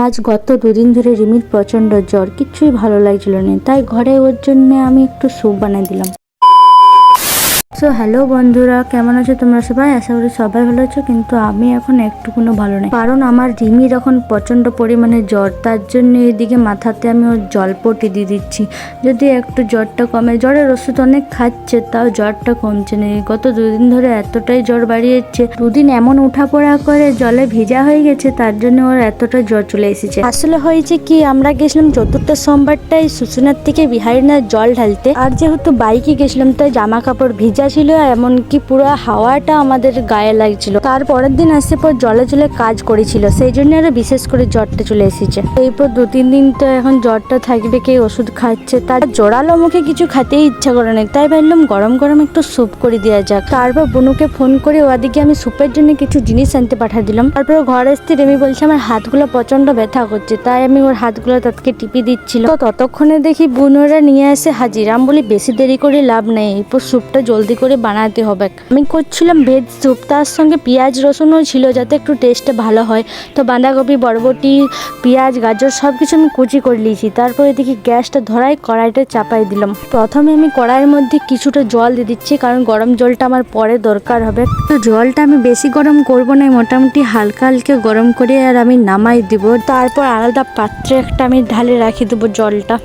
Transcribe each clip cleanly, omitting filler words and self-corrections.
আজ গত দুদিন ধরে রিমির প্রচন্ড জ্বর, কিচ্ছুই ভালো লাগছিল না, তাই ঘরে ওর জন্য আমি একটু স্যুপ বানিয়ে দিলাম। সো হ্যালো বন্ধুরা, কেমন আছো তোমরা সবাই? আশা করি সবাই ভালো আছো, কিন্তু আমি এখন একটুকুনো ভালো নেই, কারণ আমার রিমির এখন প্রচন্ড পরিমাণে জ্বর। তার জন্য এদিকে মাথাতে আমি ওর জলপটি দিয়ে দিচ্ছি, যদি একটু জ্বরটা কমে। জ্বরের ওষুধ অনেক খাচ্ছে, তাও জ্বরটা কমছে না। গত দুদিন ধরে এতটাই জ্বর বাড়িয়েছে, দুদিন এমন উঠাপড়া করে জলে ভিজা হয়ে গেছে, তার জন্য ওর এতটা জ্বর চলে এসেছে। আসলে হয়েছে কি, আমরা গেছিলাম চতুর্থ সোমবারটাই শুশুনার থেকে বিহারীনাথ জল ঢালতে, আর যেহেতু বাইকে গেছিলাম তাই জামা কাপড় ভিজা ছিল, এমনকি পুরো হাওয়াটা আমাদের গায়ে লাগছিল। তারপরের দিন আসে পর জলে জলে কাজ করেছিল, সেই জন্য আরো বিশেষ করে জ্বরটা চলে এসেছে। এরপর 2-3 দিন তো এখন জ্বরটা থাকবে, কে ওষুধ খাচ্ছে, তার জোরালো মুখে কিছু খেতেই ইচ্ছা করে না, তাই ভাবলাম গরম গরম একটু স্যুপ করে দেওয়া যাক। তারপর বনুকে ফোন করে ওদিকে আমি স্যুপের জন্য কিছু জিনিস আনতে পাঠিয়ে দিলাম। তারপর ঘরে এসে রেমি বলছে আমার হাতগুলো প্রচন্ড ব্যথা করছে, তাই আমি ওর হাতগুলো তাকে টিপি দিচ্ছিল। তো ততক্ষণে দেখি বুনোরা নিয়ে এসে হাজির। আমি বলি বেশি দেরি করে লাভ নেই, এরপর স্যুপটা জলদি করে বানাতে হবে। আমি করছিলাম ভেজ স্যুপ, তার সঙ্গে পেঁয়াজ রসুনও ছিল যাতে একটু টেস্টটা ভালো হয়। তো বাঁধাকপি, বরবটি, পেঁয়াজ, গাজর সব কিছু আমি কুচি করে নিয়েছি। তারপরে দেখি গ্যাসটা ধরাই কড়াইটা চাপাই দিলাম। প্রথমে আমি কড়াইয়ের মধ্যে কিছুটা জল দিয়ে দিচ্ছি, কারণ গরম জলটা আমার পরে দরকার হবে। তো জলটা আমি বেশি গরম করব না, মোটামুটি হালকা হালকা গরম করে আর আমি নামাই দিব। তারপর আলাদা পাত্রে একটা আমি ঢালে রাখি দেবো জলটা।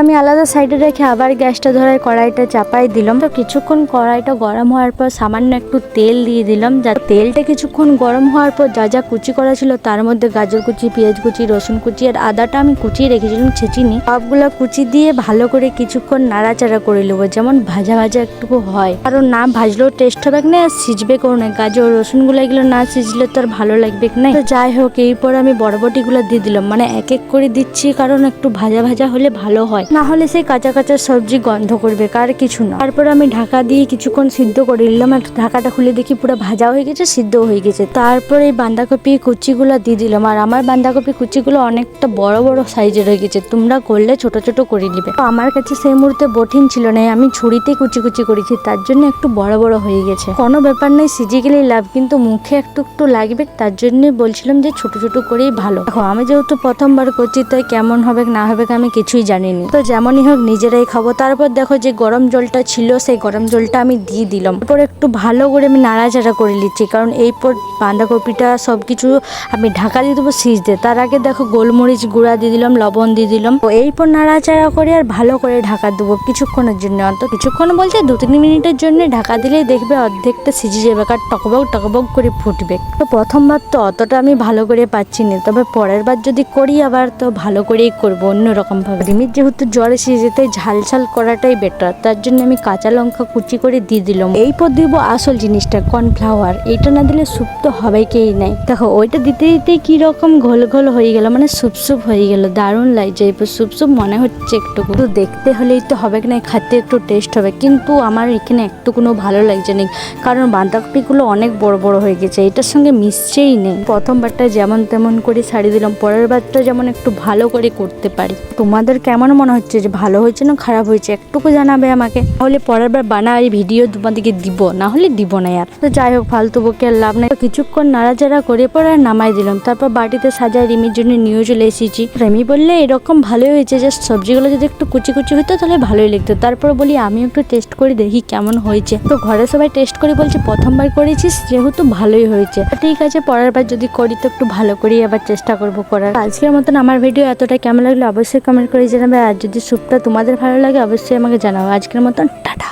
আমি আলাদা সাইডে রেখে আবার গ্যাসটা ধরায় কড়াইটা চাপাই দিলাম। তো কিছুক্ষণ কড়াইটা গরম হওয়ার পর সামান্য একটু তেল দিয়ে দিলাম। যা তেলটা কিছুক্ষণ গরম হওয়ার পর যা যা কুচি করা ছিল তার মধ্যে গাজর কুচি, পেঁয়াজ কুচি, রসুন কুচি আর আদাটা আমি কুচিয়ে রেখেছিলাম, ছেঁচিনি, সবগুলো কুচি দিয়ে ভালো করে কিছুক্ষণ নাড়াচাড়া করে নেবো, যেমন ভাজা ভাজা একটুকু হয়। কারণ না ভাজলেও টেস্ট হবে না আর সিজবে কোনো না, গাজর রসুনগুলো এগুলো না সিজলে তো আর ভালো লাগবে না। তো যাই হোক, এরপর আমি বরবটিগুলো দিয়ে দিলাম, মানে এক এক করে দিচ্ছি, কারণ একটু ভাজা ভাজা হলে ভালো হয়, না হলে সেই কাঁচা কাঁচা সবজি গন্ধ করবে, কার কিছু না। তারপর আমি ঢাকা দিয়ে কিছুক্ষণ সিদ্ধ করে নিলাম, আর ঢাকাটা খুলে দেখি পুরো ভাজা হয়ে গেছে, সিদ্ধ হয়ে গেছে। তারপর এই বাঁধাকপি কুচিগুলো দিয়ে দিলাম, আর আমার বাঁধাকপি কুচিগুলো অনেকটা বড় বড় সাইজের হয়ে গেছে, তোমরা করলে ছোট ছোট করে নিবে। তো আমার কাছে সেই মুহূর্তে বঠিন ছিল না, আমি ছুরিতে কুচি কুচি করেছি, তার জন্য একটু বড় বড় হয়ে গেছে। কোনো ব্যাপার নেই, সিজে গেলেই লাভ, কিন্তু মুখে একটু একটু লাগবে, তার জন্য বলছিলাম যে ছোট ছোট করেই ভালো। দেখো আমি যেহেতু প্রথমবার করছি, তাই কেমন হবে না হবে আমি কিছুই জানিনি, তো যেমনই হোক নিজেরাই খাবো। তারপর দেখো যে গরম জলটা ছিল, সেই গরম জলটা আমি দিয়ে দিলাম। তারপর একটু ভালো করে আমি নাড়াচাড়া করে নিচ্ছি, কারণ এরপর বাঁধাকপিটা সবকিছু আমি ঢাকা দিয়ে দেবো সিজতে। তার আগে দেখো গোলমরিচ গুঁড়া দিয়ে দিলাম, লবণ দিয়ে দিলাম। তো এরপর নাড়াচাড়া করে আর ভালো করে ঢাকা দেবো কিছুক্ষণের জন্য, অন্তত কিছুক্ষণ বলতে 2-3 মিনিটের জন্য ঢাকা দিলেই দেখবে অর্ধেকটা সিজে যাবে, কারণ টকবক টকবক করে ফুটবে। তো প্রথমবার তো অতটা আমি ভালো করে পাচ্ছি না, তবে পরের বার যদি করি আবার তো ভালো করেই করবো অন্যরকম ভাবে। রিমির যেহেতু জ্বর এসেছে তাই ঝাল ঝাল করাটাই বেটার, তার জন্য আমি কাঁচা লঙ্কা কুচি করে দিয়ে দিলাম। এরপর দিব আসল জিনিসটা, কর্নফ্লাওয়ার। এটা না দিলে স্যুপ তো হবেই কেই নাই। দেখো ওইটা দিতে দিতেই কি রকম ঘোল ঘোল হয়ে গেল, মানে স্যুপ স্যুপ হয়ে গেল, দারুণ লাগছে। এরপর স্যুপ স্যুপ মনে হচ্ছে একটু দেখতে হলেই তো হবে না, খাতে একটু টেস্ট হবে, কিন্তু আমার এখানে একটু কোনো ভালো লাগছে না, কারণ বাঁধাকপিগুলো অনেক বড় বড় হয়ে গেছে, এটার সঙ্গে মিশছেই নেই। প্রথমবারটা যেমন তেমন করে ছাড়িয়ে দিলাম, পরের বারটা যেমন একটু ভালো করে করতে পারি। তোমাদের কেমন মনে হচ্ছে, যে ভালো হয়েছে না খারাপ হয়েছে একটুকু জানাবে আমাকে, তাহলে পরের বার বানাই ভিডিও তোমাদেরকে দিব, না হলে দিব না আর। তো যাই হোক, ফালতু বকে আর লাভ নেই। কিছুক্ষণ নাড়াচাড়া করে পরে আর নামাই দিলাম। তারপর বাটিতে সাজায় রিমির জন্য নিয়ে চলে এসেছি। রিমি বললে এরকম ভালোই হয়েছে, যে সবজিগুলো যদি একটু কুচি কুচি হতো তাহলে ভালোই লাগতো। তারপর বলি আমি একটু টেস্ট করে দেখি কেমন হয়েছে। তো ঘরে সবাই টেস্ট করে বলছে প্রথমবার করেছিস যেহেতু ভালোই হয়েছে, ঠিক আছে পরের বার যদি করি তো একটু ভালো করেই আবার চেষ্টা করবো করার। আজকের মতন আমার ভিডিও এতটা কেমন লাগলো অবশ্যই কমেন্ট করে জানাবে, আর যদি স্যুপটা তোমাদের ভালো লাগে অবশ্যই আমাকে জানাও। আজকের মতন টাটা।